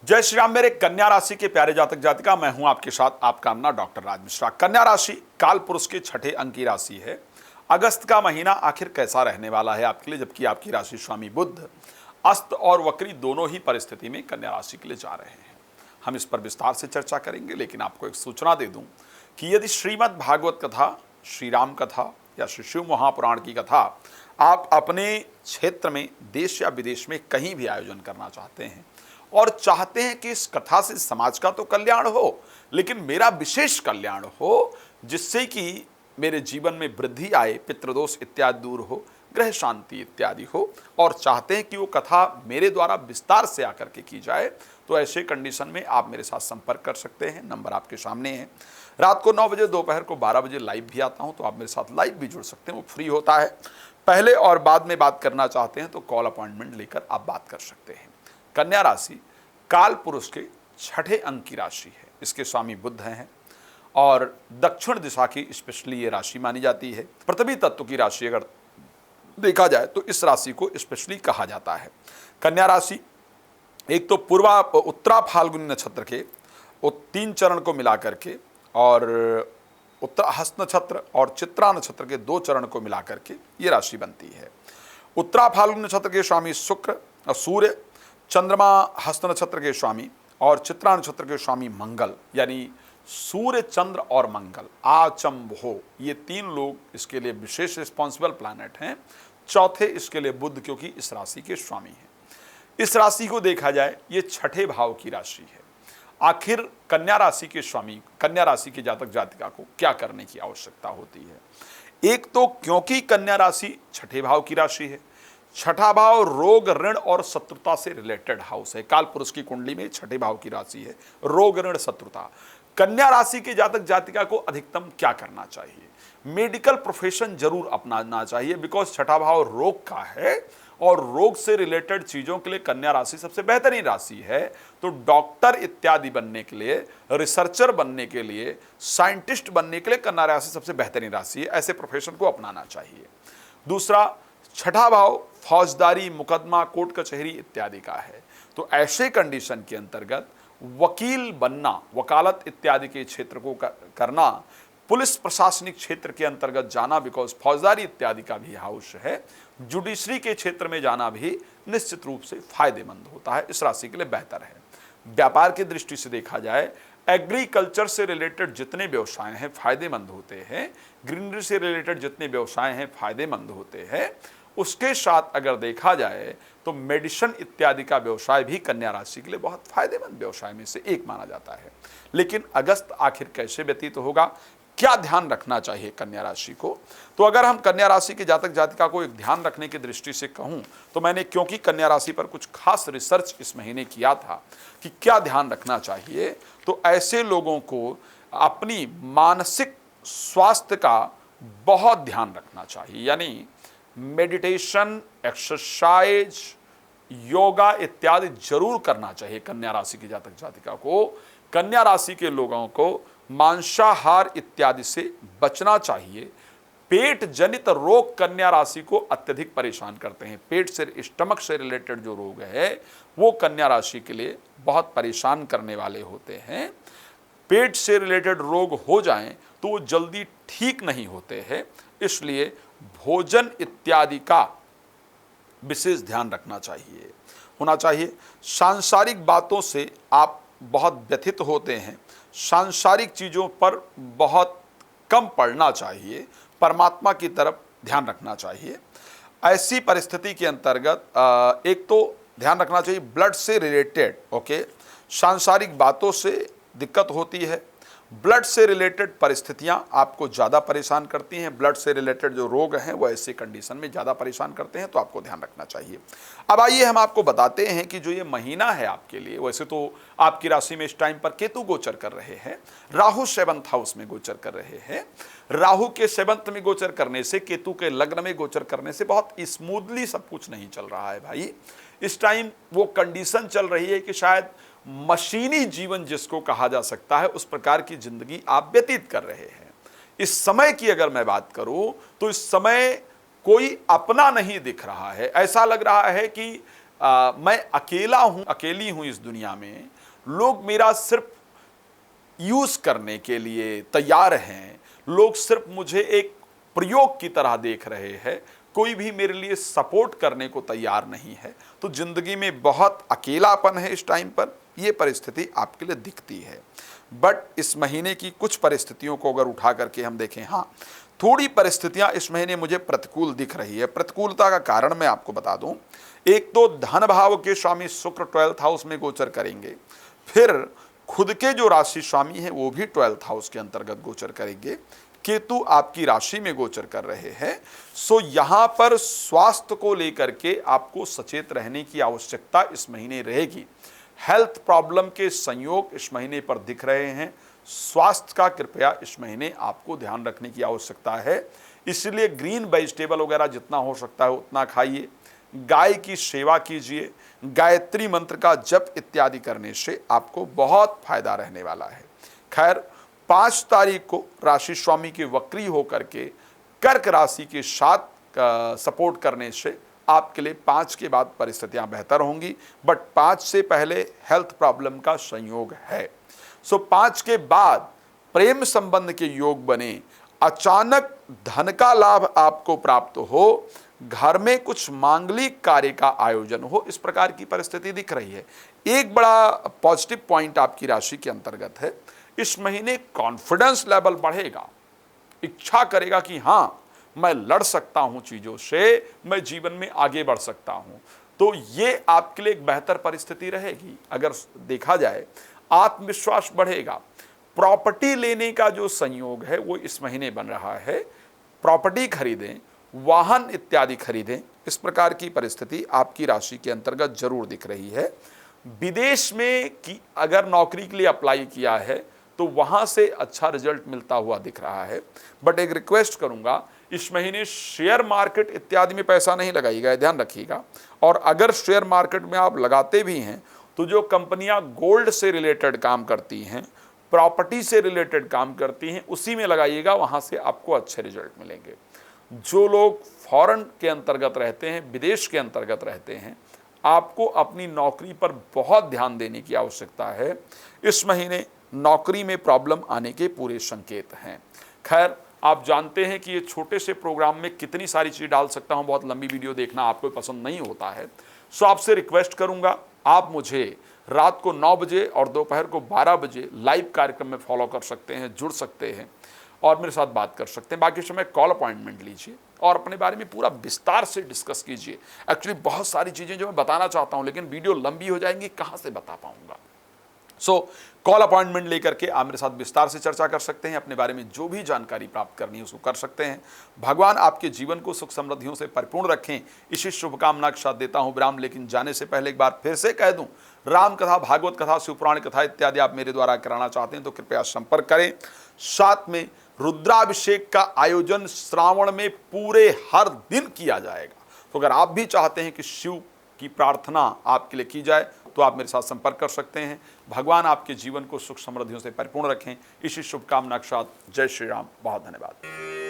जय श्री राम। मेरे कन्या राशि के प्यारे जातक जातिका, मैं हूं आपके साथ आपका अपना डॉक्टर राज मिश्रा। कन्या राशि काल पुरुष के छठे अंक की राशि है। अगस्त का महीना आखिर कैसा रहने वाला है आपके लिए, जबकि आपकी राशि स्वामी बुध अस्त और वक्री दोनों ही परिस्थिति में कन्या राशि के लिए जा रहे हैं। हम इस पर विस्तार से चर्चा करेंगे, लेकिन आपको एक सूचना दे दूं कि यदि श्रीमद् भागवत कथा, श्री राम कथा या श्री शिव महापुराण की कथा आप अपने क्षेत्र में, देश या विदेश में कहीं भी आयोजन करना चाहते हैं और चाहते हैं कि इस कथा से समाज का तो कल्याण हो, लेकिन मेरा विशेष कल्याण हो, जिससे कि मेरे जीवन में वृद्धि आए, पितृदोष इत्यादि दूर हो, ग्रह शांति इत्यादि हो, और चाहते हैं कि वो कथा मेरे द्वारा विस्तार से आकर के की जाए, तो ऐसे कंडीशन में आप मेरे साथ संपर्क कर सकते हैं। नंबर आपके सामने है। रात को 9 बजे, दोपहर को 12 बजे लाइव भी आता हूं, तो आप मेरे साथ लाइव भी जुड़ सकते हैं, वो फ्री होता है। पहले और बाद में बात करना चाहते हैं तो कॉल अपॉइंटमेंट लेकर आप बात कर सकते हैं। कन्या राशि काल पुरुष के छठे अंक की राशि है। इसके स्वामी बुध हैं और दक्षिण दिशा की स्पेशली ये राशि मानी जाती है। पृथ्वी तत्व की राशि अगर देखा जाए तो इस राशि को स्पेशली कहा जाता है। कन्या राशि एक तो उत्तरा फाल्गुनी नक्षत्र के 3 चरण को मिला करके और उत्तर हस्त नक्षत्र और चित्रा नक्षत्र के 2 चरण को मिला करके ये राशि बनती है। उत्तरा फाल्गुनी नक्षत्र के स्वामी शुक्र, सूर्य, चंद्रमा हस्त नक्षत्र के स्वामी और चित्रा नक्षत्र के स्वामी मंगल, यानी सूर्य, चंद्र और मंगल, आचंभो, ये 3 लोग इसके लिए विशेष रिस्पॉन्सिबल प्लैनेट हैं। चौथे इसके लिए बुध, क्योंकि इस राशि के स्वामी हैं। इस राशि को देखा जाए ये छठे भाव की राशि है। आखिर कन्या राशि के स्वामी, कन्या राशि के जातक जातिका को क्या करने की आवश्यकता होती है? एक तो क्योंकि कन्या राशि छठे भाव की राशि है, छठा भाव रोग, ऋण और शत्रुता से रिलेटेड हाउस है। काल पुरुष की कुंडली में छठे भाव की राशि है, रोग, ऋण, शत्रुता। कन्या राशि के जातक जातिका को अधिकतम क्या करना चाहिए? मेडिकल प्रोफेशन जरूर अपनाना चाहिए, बिकॉज छठा भाव रोग का है और रोग से रिलेटेड चीजों के लिए कन्या राशि सबसे बेहतरीन राशि है। तो डॉक्टर इत्यादि बनने के लिए, रिसर्चर बनने के लिए, साइंटिस्ट बनने के लिए कन्या राशि सबसे बेहतरीन राशि है। ऐसे प्रोफेशन को अपनाना चाहिए। दूसरा, छठा भाव फौजदारी, मुकदमा, कोर्ट कचहरी इत्यादि का है। तो ऐसे कंडीशन के अंतर्गत वकील बनना, वकालत इत्यादि के क्षेत्र को करना, पुलिस प्रशासनिक क्षेत्र के अंतर्गत जाना, बिकॉज फौजदारी इत्यादि का भी हाउस है, जुडिशरी के क्षेत्र में जाना भी निश्चित रूप से फायदेमंद होता है। इस राशि के लिए बेहतर है। व्यापार की दृष्टि से देखा जाए, एग्रीकल्चर से रिलेटेड जितने व्यवसाय हैं फायदेमंद होते हैं, ग्रीनरी से रिलेटेड जितने व्यवसाय हैं फायदेमंद होते हैं। उसके साथ अगर देखा जाए तो मेडिसिन इत्यादि का व्यवसाय भी कन्या राशि के लिए बहुत फायदेमंद व्यवसाय में से एक माना जाता है। लेकिन अगस्त आखिर कैसे व्यतीत होगा, क्या ध्यान रखना चाहिए कन्या राशि को? तो अगर हम कन्या राशि के जातक जातिका को एक ध्यान रखने की दृष्टि से कहूं, तो मैंने क्योंकि कन्या राशि पर कुछ खास रिसर्च इस महीने किया था कि क्या ध्यान रखना चाहिए, तो ऐसे लोगों को अपनी मानसिक स्वास्थ्य का बहुत ध्यान रखना चाहिए। यानी मेडिटेशन, एक्सरसाइज, योगा इत्यादि जरूर करना चाहिए कन्या राशि की जातक जातिका को। कन्या राशि के लोगों को मांसाहार इत्यादि से बचना चाहिए। पेट जनित रोग कन्या राशि को अत्यधिक परेशान करते हैं। पेट से, स्टमक से रिलेटेड जो रोग है वो कन्या राशि के लिए बहुत परेशान करने वाले होते हैं। पेट से रिलेटेड रोग हो जाएं तो वो जल्दी ठीक नहीं होते हैं, इसलिए भोजन इत्यादि का विशेष ध्यान रखना चाहिए, होना चाहिए। सांसारिक बातों से आप बहुत व्यथित होते हैं, सांसारिक चीज़ों पर बहुत कम पढ़ना चाहिए, परमात्मा की तरफ ध्यान रखना चाहिए। ऐसी परिस्थिति के अंतर्गत एक तो ध्यान रखना चाहिए ब्लड से रिलेटेड, ओके, सांसारिक बातों से दिक्कत होती है, ब्लड से रिलेटेड परिस्थितियां आपको ज़्यादा परेशान करती हैं, ब्लड से रिलेटेड जो रोग हैं वो ऐसे कंडीशन में ज़्यादा परेशान करते हैं, तो आपको ध्यान रखना चाहिए। अब आइए हम आपको बताते हैं कि जो ये महीना है आपके लिए, वैसे तो आपकी राशि में इस टाइम पर केतु गोचर कर रहे हैं, राहु 7th हाउस में गोचर कर रहे हैं। राहु के 7th में गोचर करने से, केतु के लग्न में गोचर करने से बहुत स्मूथली सब कुछ नहीं चल रहा है भाई। इस टाइम वो कंडीशन चल रही है कि शायद मशीनी जीवन जिसको कहा जा सकता है, उस प्रकार की जिंदगी आप व्यतीत कर रहे हैं। इस समय की अगर मैं बात करूं तो इस समय कोई अपना नहीं दिख रहा है। ऐसा लग रहा है कि मैं अकेला हूं, अकेली हूं इस दुनिया में, लोग मेरा सिर्फ यूज करने के लिए तैयार हैं, लोग सिर्फ मुझे एक प्रयोग की तरह देख रहे हैं, कोई भी मेरे लिए सपोर्ट करने को तैयार नहीं है, तो जिंदगी में बहुत अकेलापन है इस टाइम पर, यह परिस्थिति आपके लिए दिखती है। बट इस महीने की कुछ परिस्थितियों को अगर उठा करके हम देखें, हाँ थोड़ी परिस्थितियां इस महीने मुझे प्रतिकूल दिख रही है। प्रतिकूलता का कारण मैं आपको बता दूं, एक तो धन भाव के स्वामी शुक्र 12th हाउस में गोचर करेंगे, फिर खुद के जो राशि स्वामी हैं वो भी 12th हाउस के अंतर्गत गोचर करेंगे, केतु आपकी राशि में गोचर कर रहे हैं। सो यहां पर स्वास्थ्य को लेकर के आपको सचेत रहने की आवश्यकता इस महीने रहेगी। हेल्थ प्रॉब्लम के संयोग इस महीने पर दिख रहे हैं, स्वास्थ्य का कृपया इस महीने आपको ध्यान रखने की आवश्यकता है। इसलिए ग्रीन वेजिटेबल वगैरह जितना हो सकता है उतना खाइए, गाय की सेवा कीजिए, गायत्री मंत्र का जप इत्यादि करने से आपको बहुत फायदा रहने वाला है। खैर 5 तारीख को राशि स्वामी के वक्री होकर के कर्क राशि के साथ सपोर्ट करने से आपके लिए 5 के बाद परिस्थितियां बेहतर होंगी, बट 5 से पहले हेल्थ प्रॉब्लम का संयोग है। सो 5 के बाद प्रेम संबंध के योग बने, अचानक धन का लाभ आपको प्राप्त हो, घर में कुछ मांगलिक कार्य का आयोजन हो, इस प्रकार की परिस्थिति दिख रही है। एक बड़ा पॉजिटिव पॉइंट आपकी राशि के अंतर्गत है, इस महीने कॉन्फिडेंस लेवल बढ़ेगा, इच्छा करेगा कि हां मैं लड़ सकता हूं चीजों से, मैं जीवन में आगे बढ़ सकता हूं, तो ये आपके लिए एक बेहतर परिस्थिति रहेगी। अगर देखा जाए आत्मविश्वास बढ़ेगा, प्रॉपर्टी लेने का जो संयोग है वो इस महीने बन रहा है, प्रॉपर्टी खरीदें, वाहन इत्यादि खरीदें, इस प्रकार की परिस्थिति आपकी राशि के अंतर्गत जरूर दिख रही है। विदेश में की अगर नौकरी के लिए अप्लाई किया है तो वहां से अच्छा रिजल्ट मिलता हुआ दिख रहा है। बट एक रिक्वेस्ट करूंगा, इस महीने शेयर मार्केट इत्यादि में पैसा नहीं लगाइएगा, ध्यान रखिएगा। और अगर शेयर मार्केट में आप लगाते भी हैं तो जो कंपनियां गोल्ड से रिलेटेड काम करती हैं, प्रॉपर्टी से रिलेटेड काम करती हैं, उसी में लगाइएगा, वहां से आपको अच्छे रिजल्ट मिलेंगे। जो लोग फॉरेन के अंतर्गत रहते हैं, विदेश के अंतर्गत रहते हैं, आपको अपनी नौकरी पर बहुत ध्यान देने की आवश्यकता है। इस महीने नौकरी में प्रॉब्लम आने के पूरे संकेत हैं। खैर आप जानते हैं कि ये छोटे से प्रोग्राम में कितनी सारी चीज़ डाल सकता हूं, बहुत लंबी वीडियो देखना आपको पसंद नहीं होता है। सो आपसे रिक्वेस्ट करूंगा, आप मुझे रात को 9 बजे और दोपहर को 12 बजे लाइव कार्यक्रम में फॉलो कर सकते हैं, जुड़ सकते हैं और मेरे साथ बात कर सकते हैं। बाकी समय कॉल अपॉइंटमेंट लीजिए और अपने बारे में पूरा विस्तार से डिस्कस कीजिए। एक्चुअली बहुत सारी चीज़ें जो मैं बताना चाहता हूं, लेकिन वीडियो लंबी हो जाएंगी, कहाँ से बता पाऊंगा। सो कॉल अपॉइंटमेंट लेकर के आप मेरे साथ विस्तार से चर्चा कर सकते हैं, अपने बारे में जो भी जानकारी प्राप्त करनी है उसको कर सकते हैं। भगवान आपके जीवन को सुख समृद्धियों से परिपूर्ण रखें, इसी शुभकामना के साथ देता हूं विराम। लेकिन जाने से पहले एक बार फिर से कह दूं, राम कथा, भागवत कथा, शिवपुराण कथा इत्यादि आप मेरे द्वारा कराना चाहते हैं तो कृपया संपर्क करें। साथ में रुद्राभिषेक का आयोजन श्रावण में पूरे हर दिन किया जाएगा, तो अगर आप भी चाहते हैं कि शिव की प्रार्थना आपके लिए की जाए तो आप मेरे साथ संपर्क कर सकते हैं। भगवान आपके जीवन को सुख समृद्धियों से परिपूर्ण रखें, इसी शुभकामना के साथ जय श्री राम। बहुत धन्यवाद।